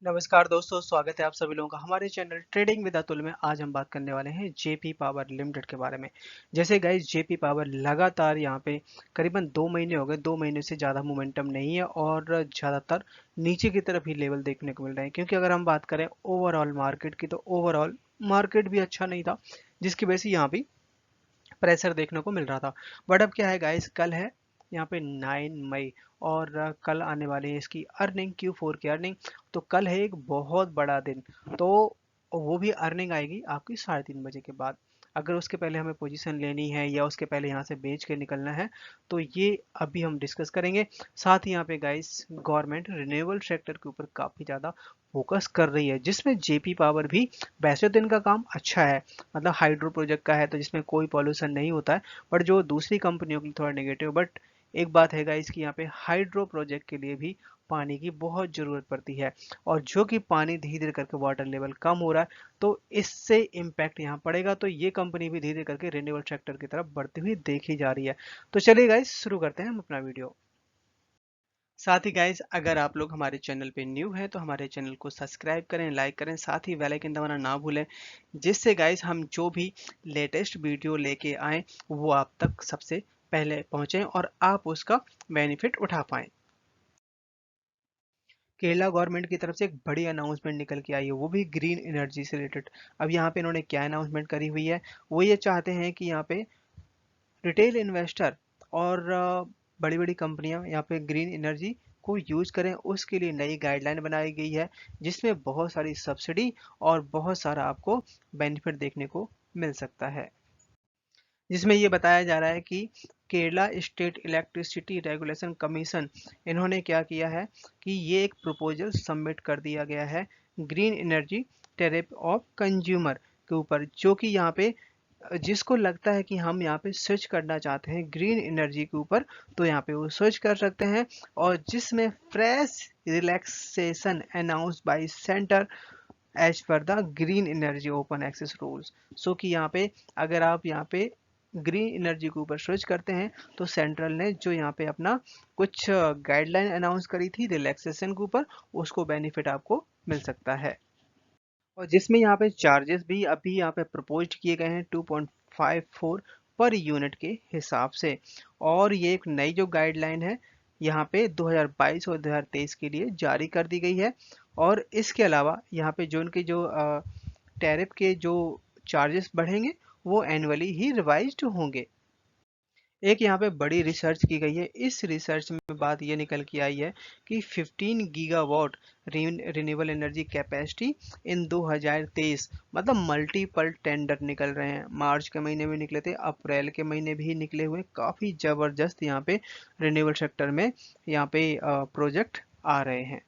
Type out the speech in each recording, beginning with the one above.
नमस्कार दोस्तों, स्वागत है आप सभी लोगों का हमारे चैनल ट्रेडिंग विद अतुल में। आज हम बात करने वाले हैं जेपी पावर लिमिटेड के बारे में। जैसे गाइस, जेपी पावर लगातार यहाँ पे करीबन 2 महीने हो गए, 2 महीने से ज़्यादा मोमेंटम नहीं है और ज़्यादातर नीचे की तरफ ही लेवल देखने को मिल रहे हैं। क्योंकि अगर हम बात करें ओवरऑल मार्केट की, तो ओवरऑल मार्केट भी अच्छा नहीं था, जिसकी वजह से यहाँ भी प्रेशर देखने को मिल रहा था। बट अब क्या है गाइस, कल है यहाँ पे 9 मई और कल आने वाली है इसकी अर्निंग, Q4 की अर्निंग। तो कल है एक बहुत बड़ा दिन। तो वो भी अर्निंग आएगी आपकी 3:30 बजे के बाद। अगर उसके पहले हमें पोजीशन लेनी है या उसके पहले यहाँ से बेच के निकलना है, तो ये अभी हम डिस्कस करेंगे। साथ ही यहाँ पे गाइस, गवर्नमेंट रिन्यूएबल सेक्टर के ऊपर काफ़ी ज़्यादा फोकस कर रही है, जिसमें जेपी पावर भी, वैसे तो इनका काम अच्छा है, मतलब हाइड्रो प्रोजेक्ट का है तो जिसमें कोई पॉल्यूशन नहीं होता है। बट जो दूसरी कंपनियों के लिए थोड़ा नेगेटिव। बट एक बात है गाइस कि यहाँ पे हाइड्रो प्रोजेक्ट के लिए भी पानी की बहुत ज़रूरत पड़ती है, और जो कि पानी धीरे धीरे करके वाटर लेवल कम हो रहा है, तो इससे इम्पैक्ट यहाँ पड़ेगा। तो ये कंपनी भी धीरे धीरे करके रिन्यूएबल सेक्टर की तरफ बढ़ती हुई देखी जा रही है। तो चलिए गाइस, शुरू करते हैं हम अपना वीडियो। साथ ही गाइस, अगर आप लोग हमारे चैनल पे न्यू हैं तो हमारे चैनल को सब्सक्राइब करें, लाइक करें, साथ ही बेल आइकन दबाना ना भूलें, जिससे गाइस हम जो भी लेटेस्ट वीडियो लेके आएँ वो आप तक सबसे पहले पहुंचे और आप उसका बेनिफिट उठा पाएँ। केरला गवर्नमेंट की तरफ से एक बड़ी अनाउंसमेंट निकल के आई है, वो भी ग्रीन एनर्जी से रिलेटेड। अब यहाँ पे इन्होंने क्या अनाउंसमेंट करी हुई है, वो ये चाहते हैं कि यहाँ पे रिटेल इन्वेस्टर और बड़ी बड़ी कंपनियां यहाँ पे ग्रीन एनर्जी को यूज करें, उसके लिए नई गाइडलाइन बनाई गई है, जिसमें बहुत सारी सब्सिडी और बहुत सारा आपको बेनिफिट देखने को मिल सकता है। जिसमें ये बताया जा रहा है कि Kerala state electricity regulation commission, इन्होंने क्या किया है कि ये एक प्रपोजल सबमिट कर दिया गया है green energy tariff of consumer के ऊपर, जो कि यहाँ पे जिसको लगता है कि हम यहाँ पे स्विच करना चाहते हैं ग्रीन एनर्जी के ऊपर, तो यहाँ पे वो स्विच कर सकते हैं। और जिसमें fresh relaxation announce by centre as per the green energy open access rules. So कि यहाँ पे अगर आप यहाँ पे ग्रीन एनर्जी के ऊपर स्विच करते हैं, तो सेंट्रल ने जो यहाँ पे अपना कुछ गाइडलाइन अनाउंस करी थी रिलैक्सेशन के ऊपर, उसको बेनिफिट आपको मिल सकता है। और जिसमें यहाँ पे चार्जेस भी अभी यहाँ पे प्रपोज्ड किए गए हैं 2.54 पर यूनिट के हिसाब से। और ये एक नई जो गाइडलाइन है यहाँ पे 2022 और 2023 के लिए जारी कर दी गई है। और इसके अलावा यहाँ पे जो उनके जो टैरिफ के जो चार्जेस बढ़ेंगे, वो एनुअली ही रिवाइज्ड होंगे। एक यहाँ पे बड़ी रिसर्च की गई है, इस रिसर्च में बात ये निकल के आई है कि 15 gigawatt renewable energy capacity in 2023, मतलब मल्टीपल टेंडर निकल रहे हैं। मार्च के महीने में निकले थे, अप्रैल के महीने भी निकले हुए, काफ़ी ज़बरदस्त यहाँ पे रिन्यूएबल सेक्टर में यहाँ पे प्रोजेक्ट आ रहे हैं।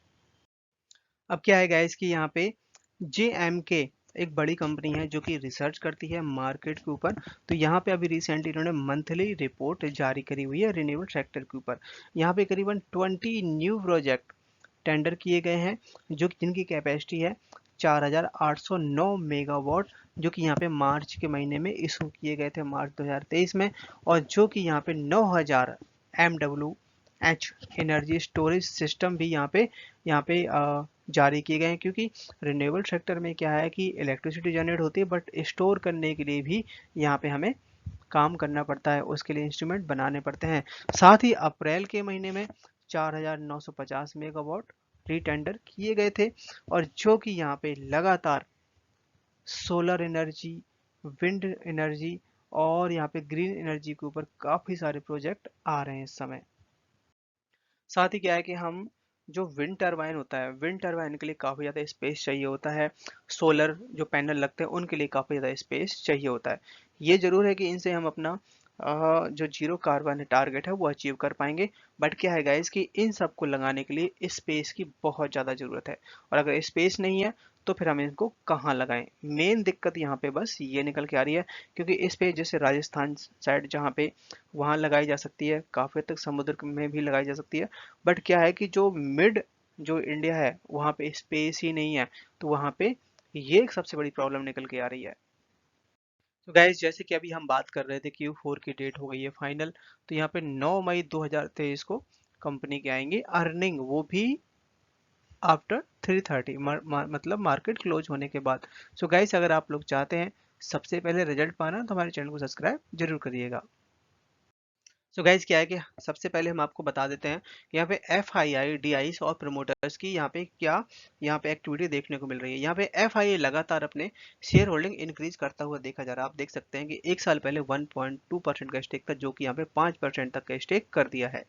अब क्या है गाइस कि यहाँ पे JMK एक बड़ी कंपनी है जो कि रिसर्च करती है मार्केट के ऊपर। तो यहाँ पे अभी रिसेंटली इन्होंने मंथली रिपोर्ट जारी करी हुई है रिन्यूएबल सेक्टर के ऊपर। यहाँ पे करीबन 20 न्यू प्रोजेक्ट टेंडर किए गए हैं, जो कि जिनकी कैपेसिटी है 4,809 मेगावाट, जो कि यहाँ पे मार्च के महीने में इशू किए गए थे, मार्च 2023 में। और जो कि यहाँ पे 9,000 MWH एनर्जी स्टोरेज सिस्टम भी यहाँ पे जारी किए गए हैं। क्योंकि रिन्यूएबल सेक्टर में क्या है कि इलेक्ट्रिसिटी जनरेट होती है, बट स्टोर करने के लिए भी यहाँ पे हमें काम करना पड़ता है, उसके लिए इंस्ट्रूमेंट बनाने पड़ते हैं। साथ ही अप्रैल के महीने में 4,950 मेगावाट रीटेंडर किए गए थे। और जो कि यहाँ पे लगातार सोलर एनर्जी, विंड एनर्जी और यहाँ पे ग्रीन एनर्जी के ऊपर काफ़ी सारे प्रोजेक्ट आ रहे हैं इस समय। साथ ही क्या है कि हम जो विंड टरबाइन होता है, विंड टरबाइन के लिए काफ़ी ज़्यादा स्पेस चाहिए होता है। सोलर जो पैनल लगते हैं उनके लिए काफ़ी ज़्यादा स्पेस चाहिए होता है। ये ज़रूर है कि इनसे हम अपना जो जीरो कार्बन टारगेट है वो अचीव कर पाएंगे। बट क्या है गाइस कि इन सबको लगाने के लिए स्पेस की बहुत ज़्यादा ज़रूरत है, और अगर स्पेस नहीं है तो फिर हम इनको कहाँ लगाएं। मेन दिक्कत यहाँ पे बस ये निकल के आ रही है। क्योंकि इस पे जैसे राजस्थान साइड जहाँ पे, वहाँ लगाई जा सकती है, काफ़ी हद तक समुद्र में भी लगाई जा सकती है। बट क्या है कि जो मिड जो इंडिया है वहाँ पे स्पेस ही नहीं है, तो वहाँ पे ये एक सबसे बड़ी प्रॉब्लम निकल के आ रही है। तो गाइज, जैसे कि अभी हम बात कर रहे थे Q4 की डेट हो गई है फाइनल। तो यहाँ पे 9 मई 2023 को कंपनी के आएंगे अर्निंग, वो भी आफ्टर 3:30 मतलब मार्केट क्लोज होने के बाद। सो गाइस, अगर आप लोग चाहते हैं सबसे पहले रिजल्ट पाना तो हमारे चैनल को सब्सक्राइब जरूर करिएगा। सो गाइस, क्या है कि सबसे पहले हम आपको बता देते हैं कि यहाँ पे FII, DIs और प्रमोटर्स की यहाँ पे एक्टिविटी देखने को मिल रही है। यहाँ पे FII लगातार अपने शेयर होल्डिंग इंक्रीज करता हुआ देखा जा रहा है। आप देख सकते हैं कि एक साल पहले 1.2% का स्टेक था, जो कि यहाँ पे 5% तक का स्टेक कर दिया है।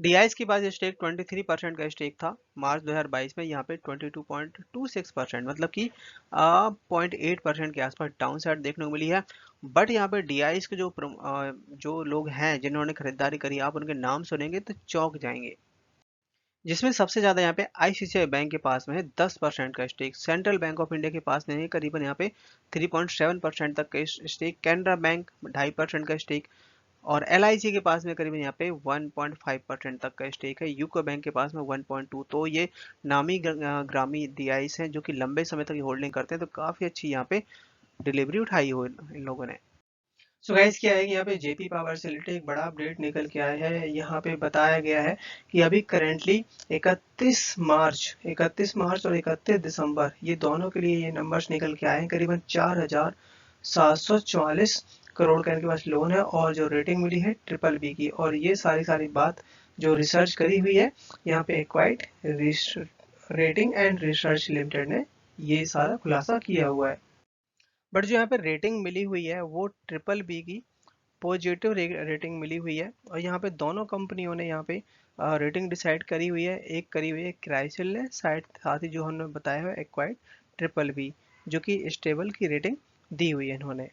डीआईएस के पास स्टेक 23% का स्टेक था मार्च 2022 में, यहाँ पे 22.26%, मतलब कि 0.8% के आसपास डाउन साइड देखने को मिली है। बट यहाँ पे डीआईएस के जो लोग हैं जिन्होंने खरीदारी करी, आप उनके नाम सुनेंगे तो चौंक जाएंगे। जिसमें सबसे ज्यादा यहाँ पे आईसीआईसीआई बैंक के पास में है 10% का stake, central bank of India के पास में है करीबन यहाँ पे 3.7% तक का स्टेक, कैनरा बैंक 2.5% का स्टेक, और एलआईसी के पास में करीबन यहाँ पे 1.5% तक का स्टेक है, यूको बैंक के पास में 1.2। तो ये नामी ग्रामी डीआईस हैं जो कि लंबे समय तक होल्डिंग करते हैं, तो काफी अच्छी यहाँ पे डिलीवरी उठाई हो इन लोगों ने। सो गाइस, क्या है कि यहाँ पे जेपी पावर से रिलेटेड एक बड़ा अपडेट निकल के आया है। यहाँ पे बताया गया है कि अभी करेंटली 31 मार्च और 31 दिसंबर, ये दोनों के लिए ये नंबर्स निकल के आए हैं। करीबन 4,744 करोड़ का इनके पास लोन है, और जो रेटिंग मिली है BBB की। और ये सारी बात जो रिसर्च करी हुई है यहाँ पे एक्वाइट रेटिंग एंड रिसर्च लिमिटेड ने ये सारा खुलासा किया हुआ है। बट जो यहाँ पे रेटिंग मिली हुई है वो BBB की पॉजिटिव रेटिंग मिली हुई है। और यहाँ पे दोनों कंपनियों ने यहाँ पे रेटिंग डिसाइड करी हुई है। एक करी हुई है क्राइसिल ने, साथ ही जो हमने बताया है एक्वाइड BBB, जो कि स्टेबल की रेटिंग दी हुई है इन्होंने।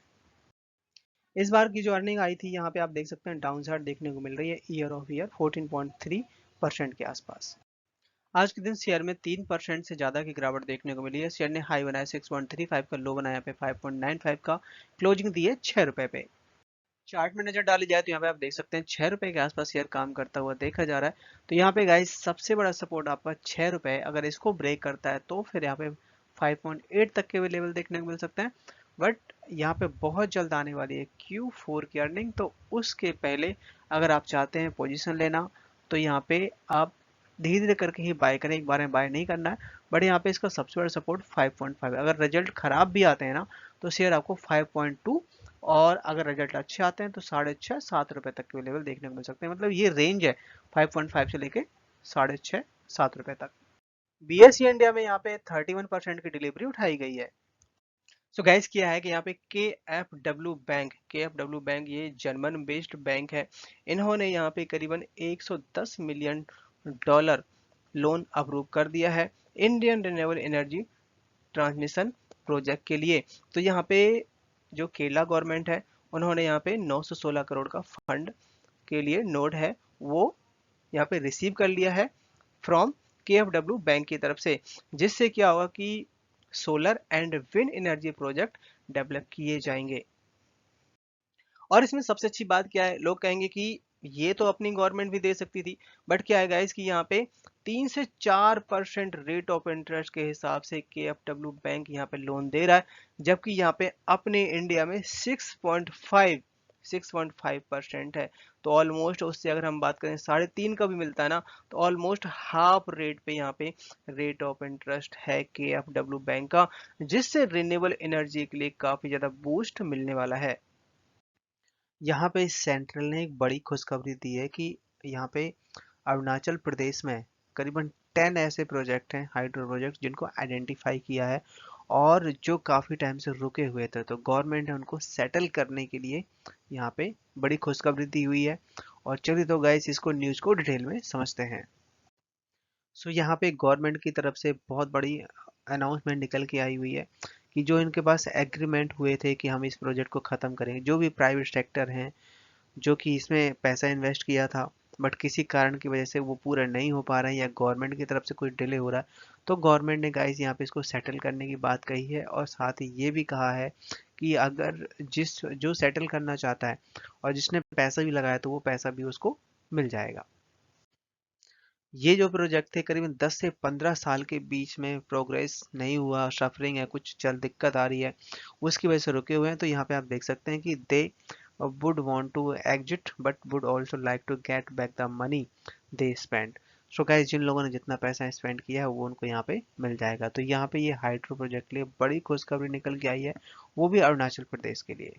इस बार की जो अर्निंग आई थी यहाँ पे आप देख सकते हैं डाउन साइड देखने को मिल रही है ईयर ऑफ ईयर 14.3% के आसपास। आज के दिन शेयर में 3% से ज्यादा की गिरावट देखने को मिली है। शेयर ने हाई बनाया 6.35 का, लो बनाया पे 5.95 का, क्लोजिंग दी है 6 रुपए पे। चार्ट में नजर डाली जाए तो यहाँ पे आप देख सकते हैं 6 रुपए के आसपास शेयर काम करता हुआ देखा जा रहा है। तो यहाँ पे गाइस सबसे बड़ा सपोर्ट आपका 6 रुपए, अगर इसको ब्रेक करता है तो फिर यहाँ पे 5.8 तक के भी लेवल देखने को मिल सकते हैं। बट यहाँ पे बहुत जल्द आने वाली है Q4 की अर्निंग, तो उसके पहले अगर आप चाहते हैं पोजीशन लेना तो यहाँ पे आप धीरे धीरे करके ही बाय करें, एक बार में बाय नहीं करना है। बट यहाँ पे इसका सबसे बड़ा सपोर्ट 5.5 है। अगर रिजल्ट खराब भी आते हैं ना तो शेयर आपको 5.2, और अगर रिजल्ट अच्छे आते हैं तो 6.5 7 रुपए तक के लेवल देखने को मिल सकते हैं। मतलब ये रेंज है 5.5 से लेके 6.5 7 रुपए तक। बीएसई इंडिया में यहाँ पे 31% की डिलीवरी उठाई गई है। सो गाइस, क्या है कि यहाँ पे के एफ डब्ल्यू बैंक ये जर्मन बेस्ड बैंक है। इन्होंने यहाँ पे करीबन 110 मिलियन डॉलर लोन अप्रूव कर दिया है Indian renewable energy transmission project के लिए। तो यहाँ पे जो केरला गवर्नमेंट है उन्होंने यहाँ पे 916 करोड़ का फंड के लिए नोड है वो यहाँ पे रिसीव कर लिया है फ्रॉम KFW बैंक की तरफ से, जिससे क्या होगा कि solar and wind energy project develop किए जाएंगे। और इसमें सबसे अच्छी बात क्या है, लोग कहेंगे कि ये तो अपनी गवर्नमेंट भी दे सकती थी, बट क्या है गाइस कि यहाँ पे 3 से 4% रेट ऑफ इंटरेस्ट के हिसाब से KFW बैंक यहाँ पे लोन दे रहा है, जबकि यहाँ पे अपने इंडिया में 6.5% है। तो ऑलमोस्ट उससे अगर हम बात करें 3.5 का भी मिलता है ना, तो ऑलमोस्ट हाफ रेट पे यहाँ पे रेट ऑफ इंटरेस्ट है KFW बैंक का, जिससे रिन्यूएबल एनर्जी के लिए काफी ज्यादा बूस्ट मिलने वाला है। यहाँ पे सेंट्रल ने एक बड़ी खुशखबरी दी है कि यहाँ पे अरुणाचल प्रदेश में करीबन 10 ऐसे प्रोजेक्ट हैं, हाइड्रो प्रोजेक्ट, जिनको आइडेंटिफाई किया है और जो काफ़ी टाइम से रुके हुए थे। तो गवर्नमेंट ने उनको सेटल करने के लिए यहाँ पे बड़ी खुशखबरी दी हुई है। और चलिए तो गाइस इसको न्यूज़ को डिटेल में समझते हैं। सो यहाँ पे गवर्नमेंट की तरफ से बहुत बड़ी अनाउंसमेंट निकल के आई हुई है कि जो इनके पास एग्रीमेंट हुए थे कि हम इस प्रोजेक्ट को ख़त्म करेंगे, जो भी प्राइवेट सेक्टर हैं जो कि इसमें पैसा इन्वेस्ट किया था बट किसी कारण की वजह से वो पूरा नहीं हो पा रहा है या गवर्नमेंट की तरफ से कोई डिले हो रहा है, तो गवर्नमेंट ने गाइस यहाँ पे इसको सेटल करने की बात कही है। और साथ ही ये भी कहा है कि अगर जो सेटल करना चाहता है और जिसने पैसा भी लगाया तो वो पैसा भी उसको मिल जाएगा। ये जो प्रोजेक्ट थे करीबन 10 से 15 साल के बीच में प्रोग्रेस नहीं हुआ, सफरिंग है, कुछ चल दिक्कत आ रही है, उसकी वजह से रुके हुए हैं। तो यहाँ पे आप देख सकते हैं कि दे would want to exit but would also like to get back the money they spent। So guys जिन लोगों ने जितना पैसा स्पेंड किया है वो उनको यहाँ पे मिल जाएगा। तो यहाँ पे ये हाइड्रो प्रोजेक्ट के लिए बड़ी खुशखबरी निकल के आई है, वो भी अरुणाचल प्रदेश के लिए।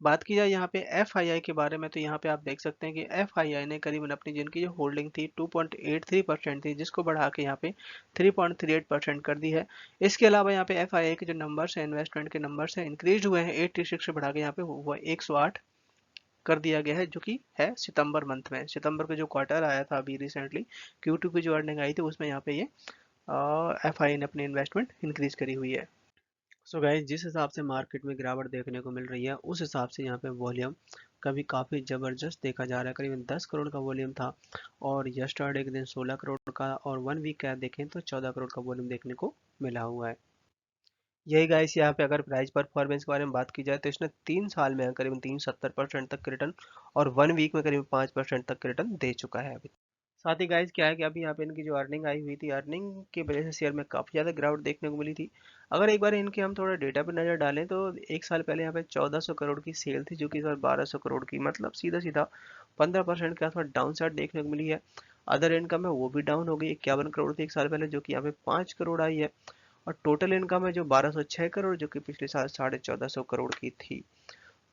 बात की जाए यहाँ पे एफआईआई के बारे में, तो यहाँ पे आप देख सकते हैं कि एफआईआई ने करीबन अपनी जिनकी जो होल्डिंग थी 2.83% थी, जिसको बढ़ा के यहाँ पे 3.38% कर दी है। इसके अलावा यहाँ पे एफआईआई के जो नंबर्स हैं, इन्वेस्टमेंट के नंबर्स हैं, इंक्रीज हुए हैं 86 से बढ़ा के यहाँ पे वो 108 कर दिया गया है, जो कि है सितंबर मंथ में। सितंबर का जो क्वार्टर आया था अभी रिसेंटली, Q2 की जो अर्निंग आई थी उसमें यहाँ पे ये एफआईआई ने अपनी इन्वेस्टमेंट इंक्रीज करी हुई है। सो गाइस जिस हिसाब से मार्केट में गिरावट देखने को मिल रही है, उस हिसाब से यहाँ पे वॉल्यूम कभी काफ़ी ज़बरदस्त देखा जा रहा है। करीबन 10 करोड़ का वॉल्यूम था, और यस्टरडे के दिन 16 करोड़ का, और 1 वीक का देखें तो 14 करोड़ का वॉल्यूम देखने को मिला हुआ है। यही गाइस यहाँ पे अगर प्राइस परफॉर्मेंस के बारे में बात की जाए, तो इसने 3 साल में करीबन 370% तक के रिटर्न, और 1 वीक में करीबन 5% तक के रिटर्न दे चुका है अभी। साथ ही गाइस क्या है कि अभी यहाँ पे इनकी जो अर्निंग आई हुई थी, अर्निंग की वजह से शेयर में काफ़ी ज़्यादा गिरावट देखने को मिली थी। अगर एक बार इनके हम थोड़ा डेटा पे नज़र डालें, तो एक साल पहले यहाँ पे 1400 करोड़ की सेल थी, जो कि इस बार 1200 करोड़ की, मतलब सीधा सीधा 15% के आसपास डाउन साइड देखने को मिली है। अदर इनकम है वो भी डाउन हो गई, 51 करोड़ थी एक साल पहले, जो कि यहाँ पे 5 करोड़ आई है। और टोटल इनकम है जो 1206 करोड़, जो कि पिछले साल 1450 करोड़ की थी।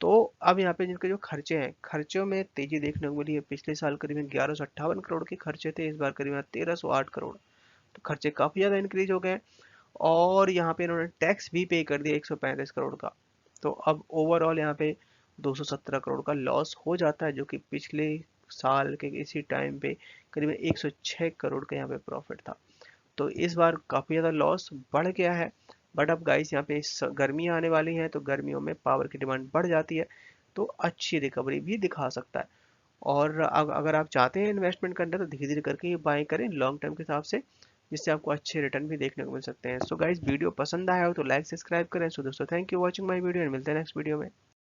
तो अब यहाँ पे जिनके जो खर्चे हैं, खर्चों में तेजी देखने को मिली है। पिछले साल करीबन 1158 करोड़ के खर्चे थे, इस बार करीबन 1308 करोड़। तो खर्चे काफी ज्यादा इंक्रीज हो गए। और यहाँ पे इन्होंने टैक्स भी पे कर दिया 135 करोड़ का। तो अब ओवरऑल यहाँ पे 217 करोड़ का लॉस हो जाता है, जो कि पिछले साल के इसी टाइम पे करीबन 106 करोड़ का यहाँ पे प्रॉफिट था। तो इस बार काफ़ी ज़्यादा लॉस बढ़ गया है। बट अब गाइस यहाँ पे गर्मियाँ आने वाली हैं, तो गर्मियों में पावर की डिमांड बढ़ जाती है, तो अच्छी रिकवरी भी दिखा सकता है। और अगर आप चाहते हैं इन्वेस्टमेंट करना, तो धीरे धीरे करके ये बाय करें लॉन्ग टर्म के हिसाब से, जिससे आपको अच्छे रिटर्न भी देखने को मिल सकते हैं। सो गाइस वीडियो पसंद आया हो तो लाइक सब्सक्राइब करें। सो दोस्तों thank you watching my video, and मिलते हैं नेक्स्ट वीडियो में।